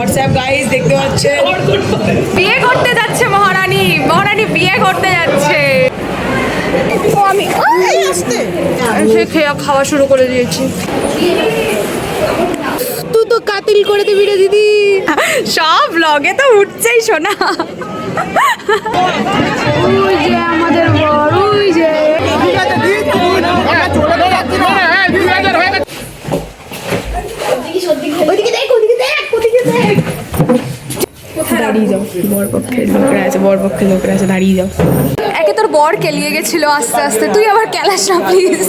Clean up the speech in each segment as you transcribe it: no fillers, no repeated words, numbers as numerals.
WhatsApp guys দেখতে পাচ্ছেন বিয়ে করতে যাচ্ছে মহারানী। মহারানী বিয়ে করতে যাচ্ছে। ও আমি সে খাওয়া শুরু করে দিয়েছি। তুই তো কাতিল করে দিবি রে দিদি। সব ব্লগে তো উঠছেই শোনা। ওই যে আমাদের বড় ওই যে দাঁড়িয়ে যাও, বরপক্ষের লোকরা আছে, বরপক্ষের লোকরা আছে, দাঁড়িয়ে যাও। একে তোর বর কেলিয়ে গেছিল আস্তে আস্তে, তুই আবার কেলাস না প্লিজ।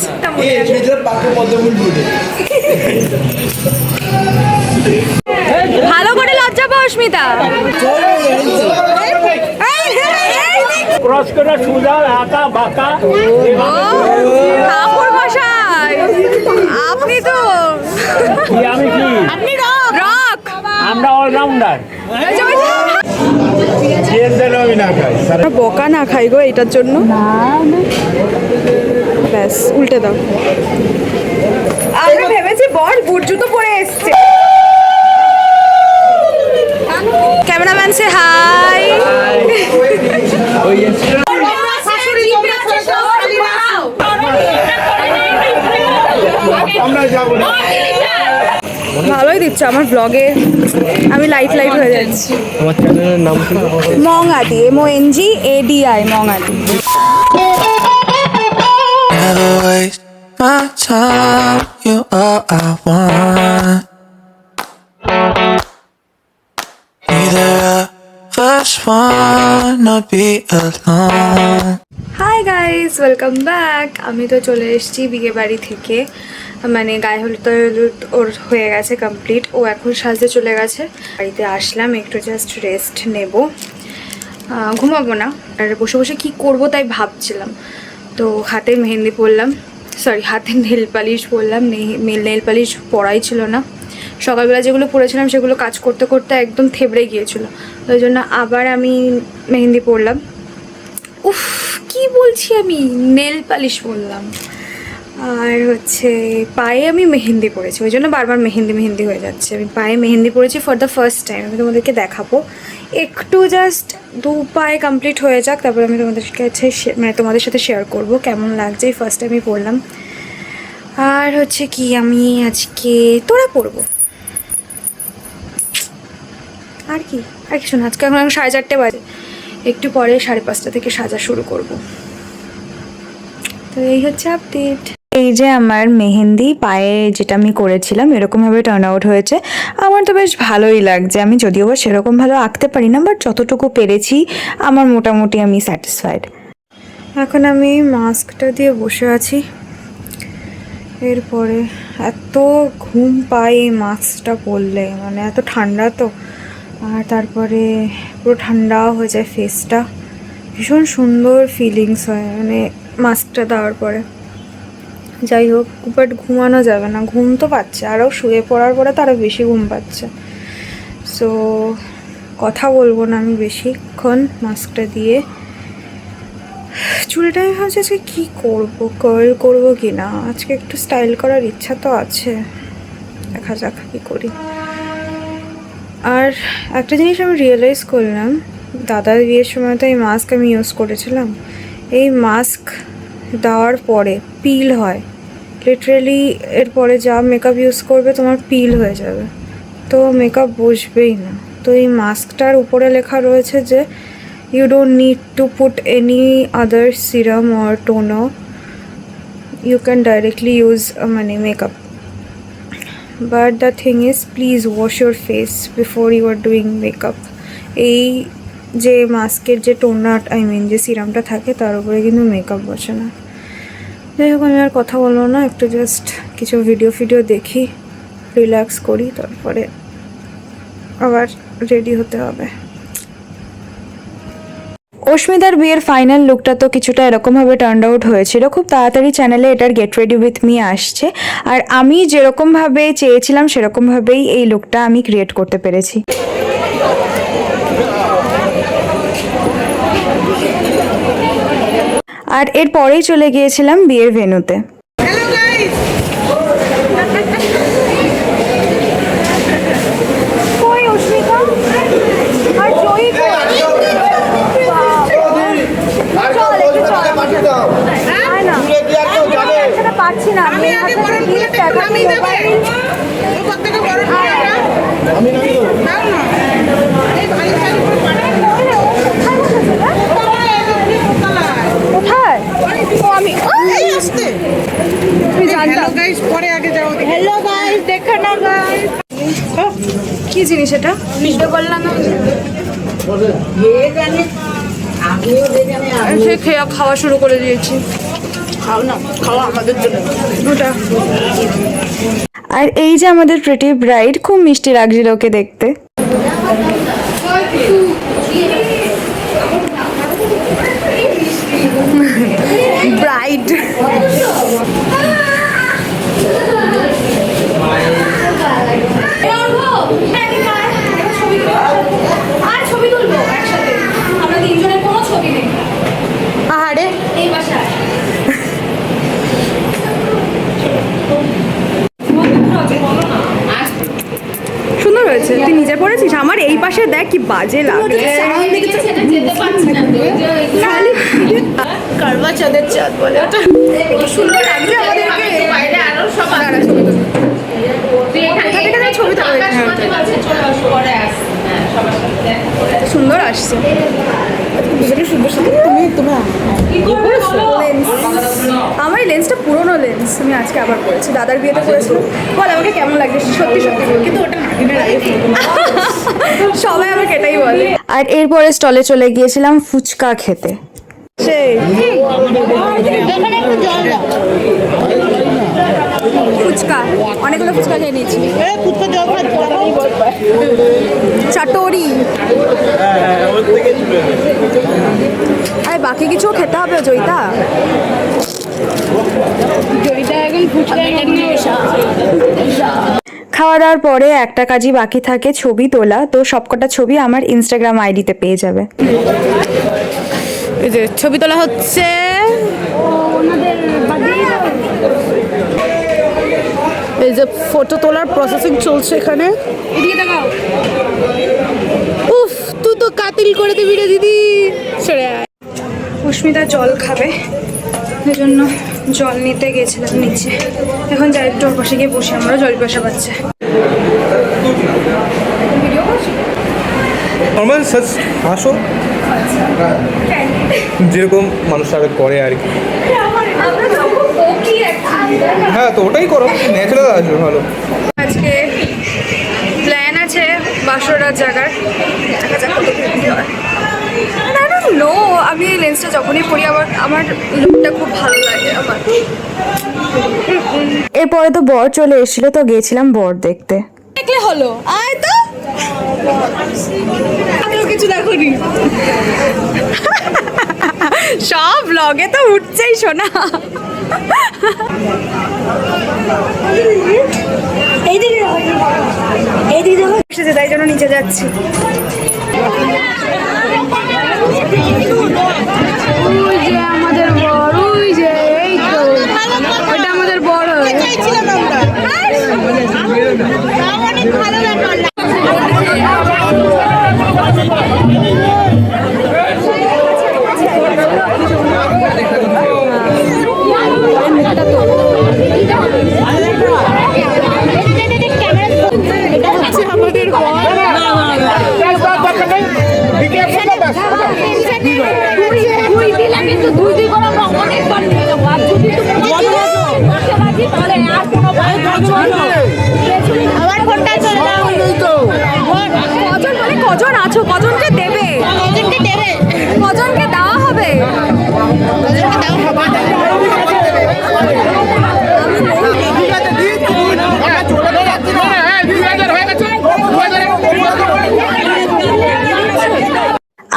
ভালো করে লজ্জা পাও অস্মিতা। ঠাকুর মশাই আপনি তো আপনি রক। আমরা অলরাউন্ডার। বকা না খাই গো এটার জন্য। ব্যাস উল্টে দাও। আমরা ভেবেছি বর বুট জুতো পরে এসছে। ক্যামেরাম্যান সে হাই। ভালোই দিচ্ছে আমার ব্লগে, আমি লাইট হয়ে যাচ্ছি। আমার চ্যানেলের নাম কি? মংআদি, MONGADI, মংআদি। Never waste my time. You are I want. Neither of us wanna be alone. Hi guys, welcome back. আমি তো চলে এসেছি বিয়ে বাড়ি থেকে, মানে গায়ে হলুদ ওর হয়ে গেছে কমপ্লিট। ও এখন সাজতে চলে গেছে। বাড়িতে আসলাম, একটু জাস্ট রেস্ট নেব, ঘুমাবো না। আর বসে বসে কী করবো তাই ভাবছিলাম। তো হাতে মেহেন্দি পরলাম, সরি হাতে নেল পালিশ পরলাম। নেল পালিশ পরাই ছিল না, সকালবেলা যেগুলো পরেছিলাম সেগুলো কাজ করতে করতে একদম থেবড়ে গিয়েছিলো। ওই জন্য আবার আমি মেহেন্দি পরলাম। উফ কি বলছি আমি, নেল পালিশ পরলাম। আর হচ্ছে পায়ে আমি মেহেন্দি পরেছি, ওই জন্য বারবার মেহেন্দি হয়ে যাচ্ছে। আমি পায়ে মেহেন্দি পরেছি ফর দ্য ফার্স্ট টাইম। আমি তোমাদেরকে দেখাবো, একটু জাস্ট 2 পায়ে কমপ্লিট হয়ে যাক, তারপর আমি তোমাদের কাছে মানে তোমাদের সাথে শেয়ার করব কেমন লাগছে। এই ফার্স্ট টাইমই পরলাম। আর হচ্ছে কি আমি আজকে তোড়া পরবো। আর কিছু না। আজকে এখন 4:30 বাজে, একটু পরে 5:30 থেকে সাজা শুরু করব। তো এই হচ্ছে আপডেট। এই যে আমার মেহেন্দি পায়ে যেটা আমি করেছিলাম এরকমভাবে টার্ন আউট হয়েছে। আমার তো বেশ ভালোই লাগছে। আমি যদিও বা সেরকম ভালো আঁকতে পারি না, বাট যতটুকু পেরেছি আমার মোটামুটি আমি স্যাটিসফাইড। এখন আমি মাস্কটা দিয়ে বসে আছি। এরপরে এত ঘুম পাই এই মাস্কটা পরলে, মানে এত ঠান্ডা তো। আর তারপরে পুরো ঠান্ডাও হয়ে যায় ফেসটা, ভীষণ সুন্দর ফিলিংস হয় মানে মাস্কটা দেওয়ার পরে। যাই হোক, বাট ঘুমানো যাবে না, ঘুম তো পাচ্ছে, আরও শুয়ে পড়ার পরে তো আরও বেশি ঘুম পাচ্ছে। সো কথা বলবো না আমি বেশিক্ষণ মাস্কটা দিয়ে। চুলটা আমি ভাবছি আজকে কী করবো, কার্ল করবো কি না। আজকে একটু স্টাইল করার ইচ্ছা তো আছে, দেখা যাক কী করি। আর একটা জিনিস আমি রিয়েলাইজ করলাম, দাদার বিয়ের সময় তো এই মাস্ক আমি ইউজ করেছিলাম। এই মাস্ক দেওয়ার পরে পিল হয়, লিটারেলি এরপরে যা মেকআপ ইউজ করবে তোমার পিল হয়ে যাবে, তো মেকআপ বসবেই না। তো এই মাস্কটার উপরে লেখা রয়েছে যে you don't need to put any other serum or toner, you can directly use মানে makeup. But the thing is please wash your face before you are doing makeup. এই যে মাস্কের যে টোনার যে সিরামটা থাকে তার উপরে কিন্তু মেকআপ বসে না। যাই হোক, আমি আর কথা বলবো না, একটু জাস্ট কিছু ভিডিও দেখি, রিল্যাক্স করি, তারপরে আবার রেডি হতে হবে। অস্মিতার বিয়ের ফাইনাল লুকটা তো কিছুটা এরকমভাবে টার্ন আউট হয়েছিল। খুব তাড়াতাড়ি চ্যানেলে এটার গেট রেডি উইথ মি আসছে, আর আমি যেরকমভাবে চেয়েছিলাম সেরকমভাবেই এই লুকটা আমি ক্রিয়েট করতে পেরেছি। আর এরপরেই চলে গিয়েছিলাম বিয়ের ভেন্যুতে। কই অস্মিতা? কি জিনিস এটা? ভিডিও করলাম না সে খেয়ে খাওয়া শুরু করে দিয়েছি। খাও না, খাওয়া আমাদের জন্য। ওটা। আর এই যে আমাদের প্রিটি ব্রাইড, খুব মিষ্টি লাগছিল ওকে দেখতে। ব্রাইড আর ছবি তুলবো একসাথে, আমরা তিনজনের কোনো ছবি নেই। আহারে এই বাসায় সুন্দর হয়েছে। তুই নিজে পড়েছিস? আমার এই পাশে দেখ কি বাজে লাগে। যেতে পারছি না কারবা চাঁদের চাঁদ বলে ওটা। সুন্দর লাগছে আমাদেরকে। বাইরে আরো সব আছে। ছবি সুন্দর আসছে। আমার এই লেন্সটা পুরোনো লেন্স, আমি আজকে আবার পড়েছি, দাদার বিয়েতে পড়েছিলাম। বল আমাকে কেমন লাগছে? সত্যি সত্যি বল। কিন্তু ওটা সবাই আমাকে এটাই বলে। আর এরপরে স্টলে চলে গিয়েছিলাম ফুচকা খেতে। ফুচকা অনেকগুলো ফুচকা খেয়ে নিয়েছি। চাটোরি। আরে বাকি কিছু খেতে হবে জয়িতা। খাওয়া দাওয়ার পরে একটা কাজই বাকি থাকে, ছবি তোলা। তো সবকটা ছবি আমার ইনস্টাগ্রাম আইডিতে পেয়ে যাবে। এই যে ছবি তোলা হচ্ছে। এই যে ফটো তোলার প্রসেসিং চলছে এখানে। উফ, তুই তো কাতিল করে দিবি রে দিদি। সরে আয়। পুষ্মিতা জল খাবে, সেই জন্য জল নিতে গেছিলাম নিচে। এখন যাই একটু ওর পাশে গিয়ে বসে, আমারও জল পিপাসা পাচ্ছে। নর্মাল সাজ হাসো, যেরকম মানুষ আর করে আর কি। হ্যাঁ, তো ওটাই করো, ন্যাচারাল আসবে ভালো। আজকে প্ল্যান আছে বাসরার জায়গার, দেখা যাক কত কি হয়। নো, আমি এই লেন্সটা যখনই পরি আমার লুকটা খুব ভালো লাগে আমার। এরপরে তো বর চলে এসেছিল, তো গিয়েছিলাম বর দেখতে। দেখলে হলো, আয় তো। আমিও কিছু দেখোনি। সব ব্লগে তো উঠছেই শোনা। এসেছে, তাই জন্য নিচে যাচ্ছি। ওই যে আমাদের বড়, ওই যে এই তো ওইটা আমাদের বড়। কজন আছো? কজনকে দেবে? কজনকে দেওয়া হবে?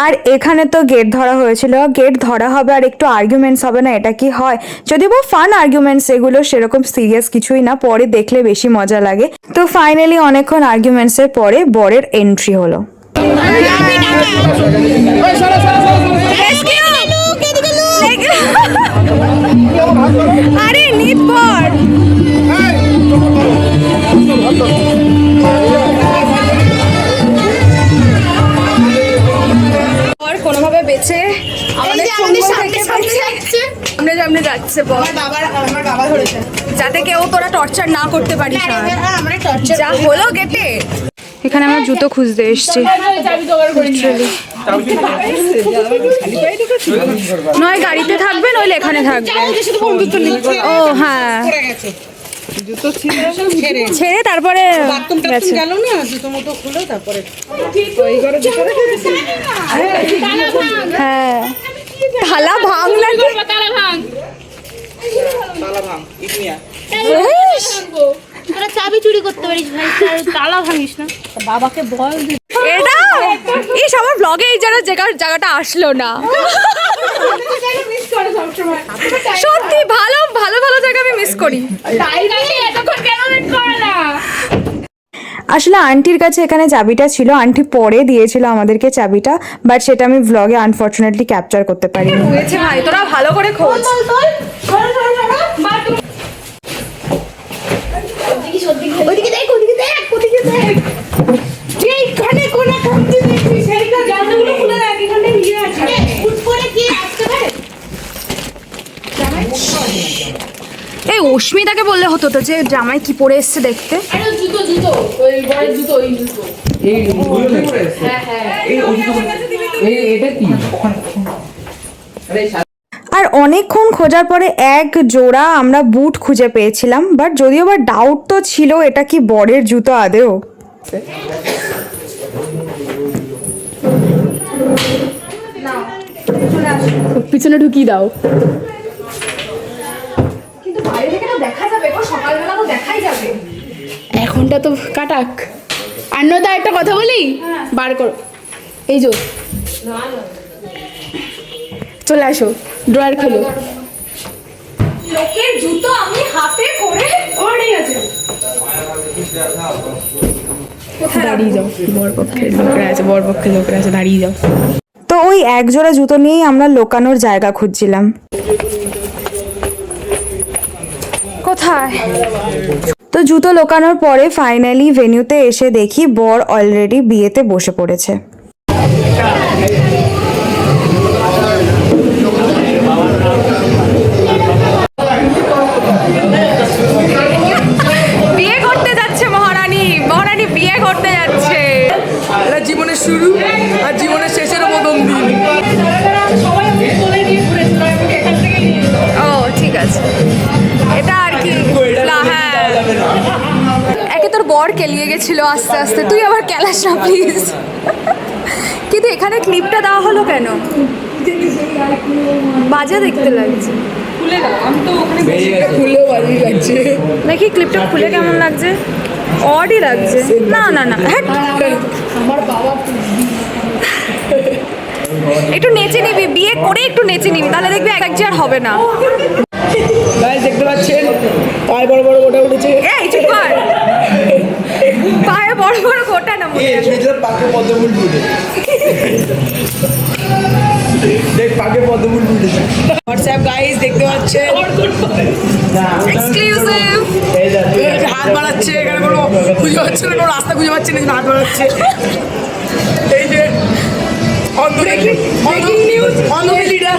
আর এখানে তো গেট ধরা হয়েছিল, গেট ধরা হবে আর একটু আর্গুমেন্টস হবে না, এটা কি হয়? যদি বা ফান আর্গুমেন্টস, এগুলো সেরকম সিরিয়াস কিছুই না, পরে দেখলে বেশি মজা লাগে। তো ফাইনালি অনেকক্ষণ আর্গুমেন্টস এর পরে বরের এন্ট্রি হলো। আরে নিত বর কোনোভাবে বেঁচে আমাদের সামনে যাচ্ছে বল। আমার বাবা ধরেছে যাতে কেউ তোরা টর্চার না করতে পারিস। যা হলো গেটে। এখানে আমরা জুতো খুঁজতে এসেছি। নয় গাড়িতে থাকবে, নইলে এখানে থাকবে। ও হ্যাঁ, ছেড়ে তারপরে গেছে। হ্যাঁ থালা ভাঙ লাগে। তোরা চাবি চুরি করতে পারিস ভাই, তালা ভাঙিস না। বাবাকে বল এটা এই সবার ব্লগে এই জায়গাটা আসলো না। সত্যি ভালো ভালো ভালো জায়গা আমি মিস করি। আসলে আন্টির কাছে এখানে চাবিটা ছিল, আন্টি পরে দিয়েছিল আমাদেরকে চাবিটা, বাট সেটা আমি ব্লগে আনফরচুনেটলি ক্যাপচার করতে পারিনি। হয়েছে ভাই, তোরা ভালো করে খোঁজ। ওদিকে দেখ, ওদিকে দেখ, ওদিকে দেখ। এইখানে কোন খামতি দেখবি, সেইটা জানলাগুলো খুলে রাখ, এখানে ইয়ে আছে। ফুট করে কি আসতে পারে? এই অস্মিতাকে বললে হতো তো যে জামাই কি পরে এসছে দেখতে। আরে জুতো জুতো, ওই বড় জুতো, ওই জুতো। হ্যাঁ হ্যাঁ। এটা কি? আর অনেকক্ষণ খোঁজার পরে এক জোড়া আমরা বুট খুঁজে পেয়েছিলাম, বাট যদিও বা ডাউট তো ছিল এটা কি বরের জুতো আদেও। পিছনে ঢুকিয়ে দাও। কিন্তু বাইরে থেকে তো দেখা যাবে, সকালবেলা তো দেখাই যাবে। এখনটা তো কাটাক। অন্যদা একটা কথা বলি, বার করো এই যে, চলে আসো, ড্রয়ার খোলো। লোকের জুতো আমি হাতে করে অনেক আছে, দাঁড়িয়ে যাও। বরপক্ষের লোকরা আছে, বরপক্ষের লোকরা আছে, দাঁড়িয়ে যাও। তো ওই এক জোড়া জুতো নিয়েই আমরা লোকানোর জায়গা খুঁজছিলাম। কোথায়? তো জুতো লোকানোর পরে ফাইনালি ভেন্যুতে এসে দেখি বর অলরেডি বিয়েতে বসে পড়েছে। বিয়ে করতে যাচ্ছে মহারানী, মহারানী বিয়ে করতে যাচ্ছে। এটা জীবনের শুরু আর জীবনের শেষের প্রথম দিন। ও ঠিক আছে, এটা আর কি। হ্যাঁ, একে তোর বর কেলিয়ে গেছিল আস্তে আস্তে, তুই আবার কেলাস না প্লিজ। কিন্তু এখানে ক্লিপটা দেওয়া হলো কেন? বাজে দেখতে লাগছে। খুলেও বাজিয়ে যাচ্ছে। দেখি ক্লিপটা খুলে কেমন লাগছে। অডই লাগছে। না না না, হ্যাঁ একটু নেচে নিবি, বিয়ে করে একটু নেচে নিবি, তাহলে দেখবি এক আর হবে না। গাইস দেখতে পাচ্ছেন পায়ে বড় বড় গোটা উঠেছে। এই চুপ কর, পায়ে বড় বড় গোটা না মনে হয়। পাকে পদ্মফুল ফুটে, দেখ পাকে পদ্মফুল ফুটেছে। হোয়াটসঅ্যাপ গাইস দেখতে পাচ্ছেন, এক্সক্লুসিভ। হাত বাড়াচ্ছে, এখানে কোনো খুঁজে পাচ্ছে না, কোনো রাস্তা খুঁজে পাচ্ছে না, হাত বাড়াচ্ছে। এই যে অন্ধ লিডার।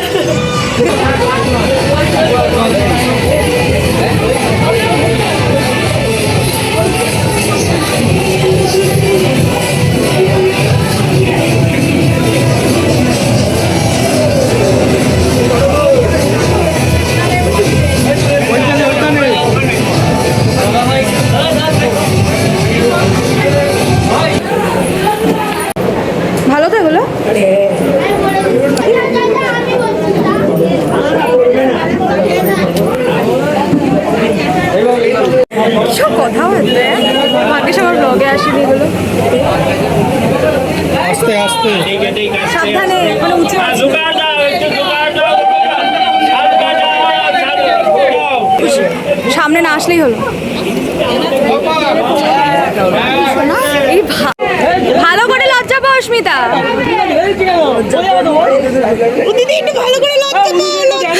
ভালো তো এগুলো? সব কথা হচ্ছে, আগে সবার ব্লগে আসেনি এগুলো। আস্তে আস্তে সাবধানে, মানে উঁচু সামনে না আসলেই হলো। এই ভালো করে লজ্জা পাও অস্মিতা, দিদি একটু ভালো করে লজ্জা পাও, লজ্জা।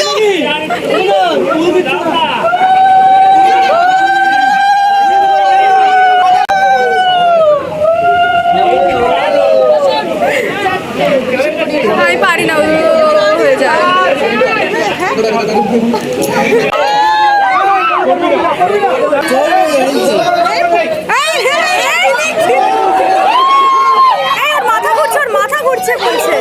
আমি পারি না, হয়ে যায়। মাথা ঘুরছে, ওর মাথা ঘুরছে বলছে।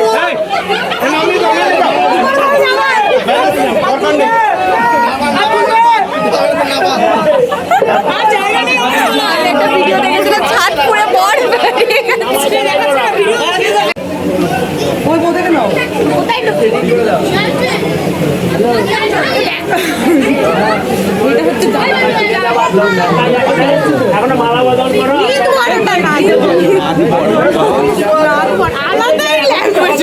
এখন মালা বদল করো। আলাদাই ল্যাঙ্গুয়েজ।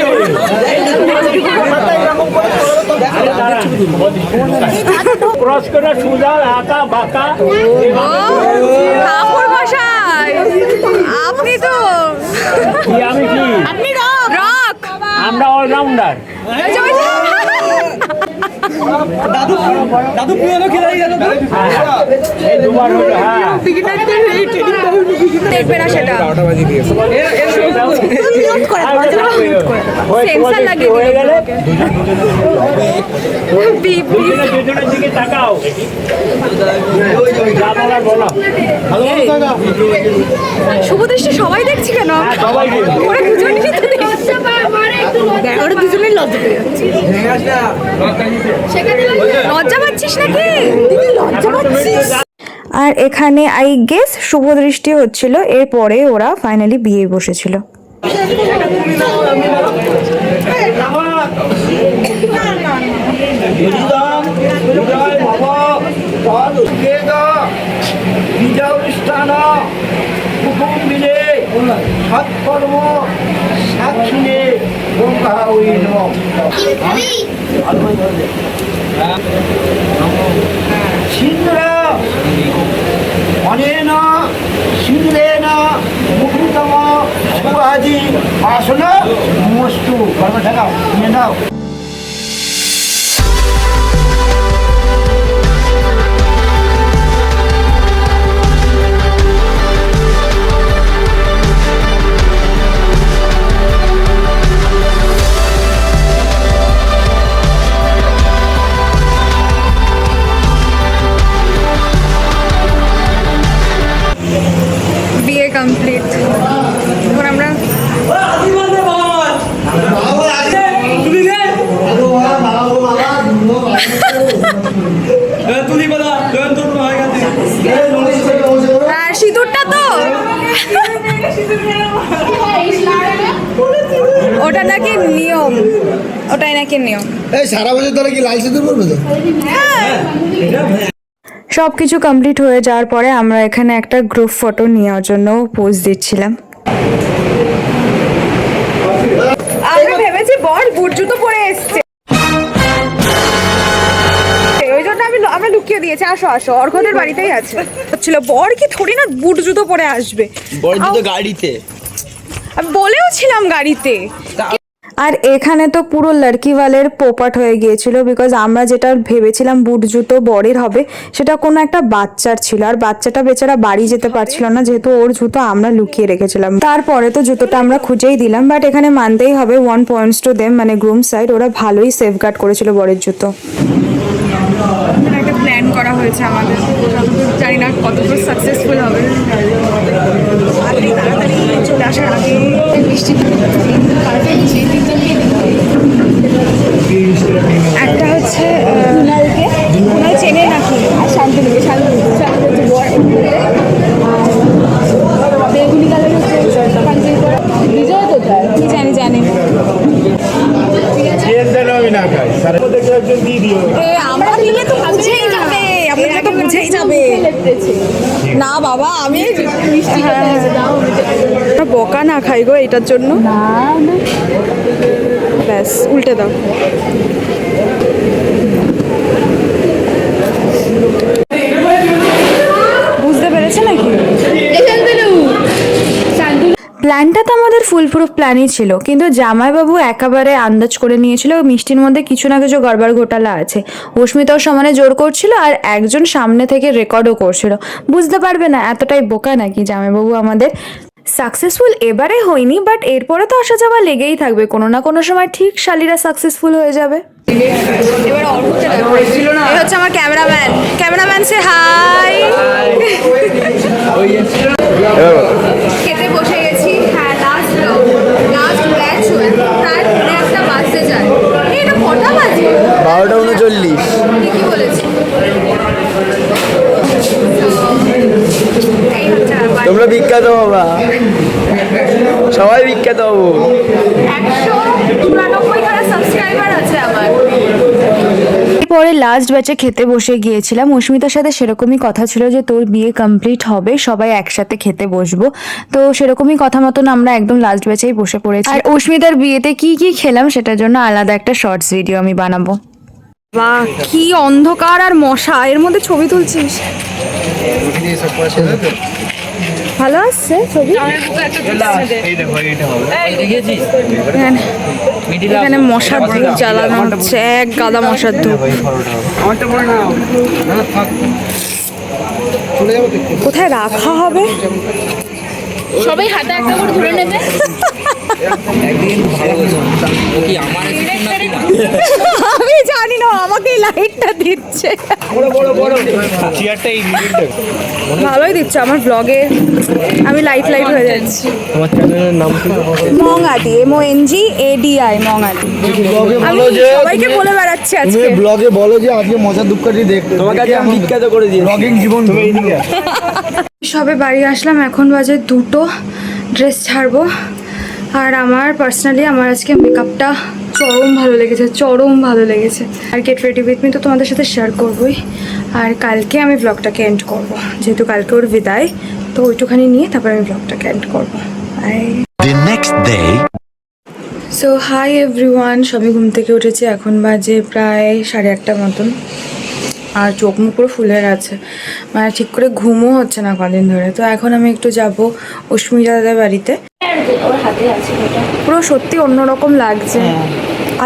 ক্রস করে সুজা আঁকা বাঁকা। ঠাকুর মশাই আপনি তো কি আমি কি? আপনি রক আমরা অলরাউন্ডার। দাদু পুরনো খেলাই গেল এই দুবার হলো। হ্যাঁ দেখবে না সেটা 12টা বাজে দিয়েছে। সেন্সার লাগিয়ে হয়ে দিল গেলে বিপ বিপ। দুজনের দিকে তাকাও। যা বলার বলো। শুভদৃষ্টি সবাই দেখছি কেন? হ্যাঁ, সবাই দেখবে। ওরা দুজনেই তো দেখছে। ওরা দুজনেই লজ্জা পেয়ে যাচ্ছে। লজ্জা পাচ্ছিস নাকি? লজ্জা পাচ্ছিস? আর এখানে আই গেস শুভ দৃষ্টি হচ্ছিল, এরপরে ওরা ফাইনালি বিয়ে বসেছিল। সৎকর্ম সাক্ষিণে সিন্দুর অনেন সিন্দুরেণ মুকুতম সুহাজি আসন মস্তু কর্ম ঠেকাও নিয়ে নাও। বিয়ে কমপ্লিট। এখন আমরা সিঁদুরটা তো ওটা নাকি নিয়ম, ওটাই নাকি নিয়ম। এই সারা বছর ধরে কি লাল সিঁদুর পরবে তো? সব কিছু কমপ্লিট হয়ে যাওয়ার পরে আমরা এখানে একটা গ্রুপ ফটো নেওয়ার জন্য পোজ দিচ্ছিলাম। আমরা ভেবেছি বর বুট জুতো পরে এসছে, ওই জন্য আমরা লুকিয়ে দিয়েছি। আসো আসো, অর্ঘদের বাড়িতেই আছে। হচ্ছিল বর কি থোড়ি না বুট জুতো পরে আসবে, বড় জুতো গাড়িতে। আমি বলেও ছিলাম গাড়িতে। আর এখানে তো পুরো লড়কিওয়ালের পোপাট হয়ে গিয়েছিল, বিকজ আমরা যেটা ভেবেছিলাম বুট জুতো বরের হবে সেটা কোনো একটা বাচ্চার ছিল, আর বাচ্চাটা বেচারা বাড়ি যেতে পারছিল না যেহেতু ওর জুতো আমরা লুকিয়ে রেখেছিলাম। তারপরে তো জুতোটা আমরা খুঁজেই দিলাম, বাট এখানে মানতেই হবে 1 points to them, মানে গ্রুম সাইড, ওরা ভালোই সেফগার্ড করেছিল বরের জুতো। একটা প্ল্যান করা হয়েছে আমাদের, জানি না কতদূর সাকসেসফুল হবে। তাড়াতাড়ি চলে আসার আগে মিষ্টি একটা হচ্ছে কুনাল চেনে নাকি, আর শান্তনুকে বেগুনি কালার হচ্ছে বিজয় কোথায় কি জানি আমরা দিলে তো বুঝেই যাবে, আপনারা তো বুঝেই যাবে না বাবা। আমি বকা না খাই গো এটার জন্য, ব্যাস উল্টে দাও। বুঝতে পেরেছে নাকি? প্ল্যানটা তো আমাদের ফুল প্রুফ প্ল্যানই ছিল, কিন্তু জামাইবাবু একেবারে আন্দাজ করে নিয়েছিল মিষ্টির মধ্যে কিছু না কিছু গড়বড় ঘোটালা আছে। অস্মিতাও সমানে জোর করছিল, আর একজন সামনে থেকে রেকর্ডও করছিল। বুঝতে পারবে না, এতটাই বোকা নাকি জামাইবাবু আমাদের। সাকসেসফুল এবারে হয়নি, বাট এরপরে তো আসা যাওয়া লেগেই থাকবে, কোনো না কোনো সময় ঠিক শালিরা সাকসেসফুল হয়ে যাবে। এবার এই হচ্ছে আমার ক্যামেরাম্যান সে হাই। খেতে বসে গেছি। হ্যাঁ, লাস্ট ব্যাচ প্রায় 1:30 বাজতে যায়। এটা কটা বাজে? 12:39। ঠিকই বলেছি। এই হচ্ছে ব্যাপার। তোমরা বিখ্যাত বাবা, সবাই বিখ্যাত হবো। 194 সাবস্ক্রাইবার আছে এরপরে লাস্ট ব্যাচে খেতে বসে গিয়েছিলাম। অস্মিতার সাথে সেরকমই কথা ছিল যে তোর বিয়ে কমপ্লিট হবে, সবাই একসাথে খেতে বসবো। তো সেরকমই কথা মতন আমরা একদম লাস্ট ব্যাচেই বসে পড়েছি। আর অস্মিতার বিয়েতে কি কি খেলাম সেটার জন্য আলাদা একটা শর্টস ভিডিও আমি বানাবো। বাহ, কি অন্ধকার আর মশা, এর মধ্যে ছবি তুলছিস? ভালো আসছে ছবি। এখানে মশার ধূপ জ্বালানো হচ্ছে, এক গাদা মশার ধূপ। কোথায় রাখা হবে? সবাই হাতে একটা করে ধরে নেবে। আমি জানি না, আমাকে লাইটটা দিচ্ছে। ভালোই দিচ্ছে আমার ব্লগে, আমি লাইট হয়ে যাচ্ছি। তোমার চ্যানেলের নাম কি? মংআদি, MONGADI, মংআদি। আমি সবাইকে বলে বেড়াচ্ছি তুমি আজকে। ব্লগে বলো যে আজকে মজার দুঃখটি দেখতে তোমার কাছে আমি বিখ্যাত করে দিই ব্লগিং জীবন তুমি সবে বাড়ি আসলাম, এখন বাজে 2টো। ড্রেস ছাড়বো। আর আমার পার্সোনালি আমার আজকে মেকআপটা চরম ভালো লেগেছে। আর গেট রেডি উইথ মি তো তোমাদের সাথে শেয়ার করবোই। আর কালকে আমি ব্লগটাকে এন্ড করবো, যেহেতু কালকে ওর বিদায়, তো ওইটুখানি নিয়ে তারপর আমি ব্লগটাকে এন্ড করবো। The next day. So hi everyone, সবাই ঘুম থেকে উঠেছে, এখন বাজে প্রায় 1:30 মতন। আর চোখ মুখ পুরো ফুলে আছে, মানে ঠিক করে ঘুমও হচ্ছে না কদিন ধরে। তো এখন আমি একটু যাব অস্মিতা দাদার বাড়িতে। পুরো সত্যি অন্যরকম লাগছে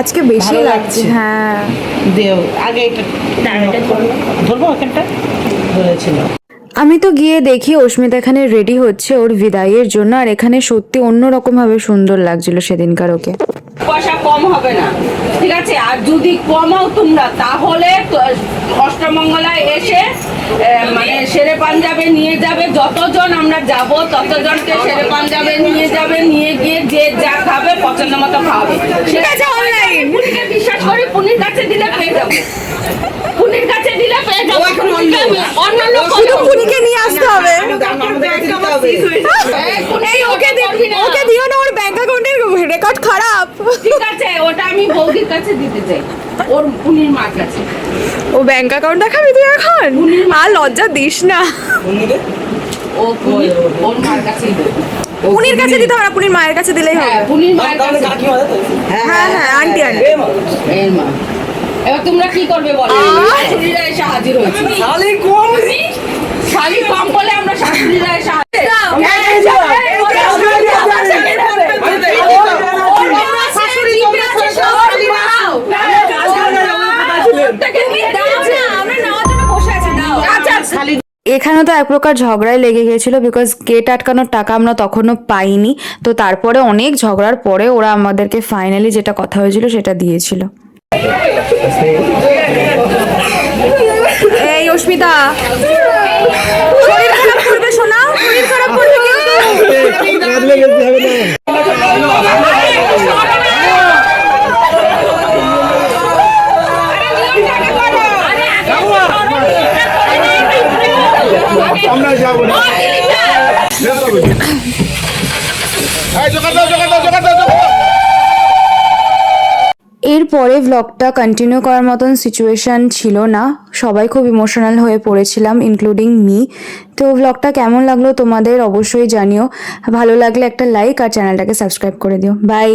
আজকে, বেশি লাগছে। হ্যাঁ, দেও আগে এটা ধরবো ওখানটা ধরেছিল। আমি তো গিয়ে দেখি অস্মিতা এখানে রেডি হচ্ছে ওর বিদায়ের জন্য। আর এখানে সত্যি অন্যরকম ভাবে সুন্দর লাগছিল সেদিনকার ওকে। পয়সা কম হবে না, ঠিক আছে? আর যদি কমাও তোমরা, তাহলে অষ্টমঙ্গলায় এসে মানে শেরে পাঞ্জাবে নিয়ে যাবে। যতজন আমরা যাব ততজনকে শেরে পাঞ্জাবে নিয়ে যাবে, নিয়ে গিয়ে যে যা খাবে পছন্দ মতো খাবে। সেটা অনলাইন পুনিকে বিশ্বাস করি, পুনির কাছে দিলে পেয়ে যাবো, পুনির কাছে দিলে পেয়ে যাবো। অন্য লোক পুনিকে নিয়ে আসতে হবে। ওকে দিও না, ওর ব্যাংক অ্যাকাউন্টের রেকর্ড খারাপ। ঠিক আছে, ওটা আমি বৌদির কাছে দিতে চাই, ওর পুনির মার কাছে। ও ব্যাংক অ্যাকাউন্ট দেখাবি তুই এখন? আর লজ্জা দিস না। ও ওর মার কাছেই দেবে। পুনির কাছে দিতে হবে না, পুনির মায়ের কাছে দিলেই হবে। হ্যাঁ, পুনির মায়ের কাছে। হ্যাঁ হ্যাঁ, আন্টি এর মা। এবার তোমরা কি করবে বলো? শাশুড়িরা এসে হাজির হয়েছে। শালি কম বলে আমরা শাশুড়িরা এসে হাজির। এখানে তো এক প্রকার ঝগড়াই লেগে গিয়েছিল, বিকজ গেট আটকানোর টাকা আমরা তখনও পাইনি। তো তারপরে অনেক ঝগড়ার পরে ওরা আমাদেরকে ফাইনালি যেটা কথা হয়েছিল সেটা দিয়েছিল। এই অস্মিতা, শরীর খারাপ করবে শোনা, শরীর খারাপ করবে আমরা যাবো না। এরপরে ব্লগটা কন্টিনিউ করার মতন সিচুয়েশন ছিল না, সবাই খুব ইমোশনাল হয়ে পড়েছিলাম, ইনক্লুডিং মি। তো ব্লগটা কেমন লাগলো তোমাদের অবশ্যই জানিও, ভালো লাগলে একটা লাইক আর চ্যানেলটাকে সাবস্ক্রাইব করে দিও। বাই।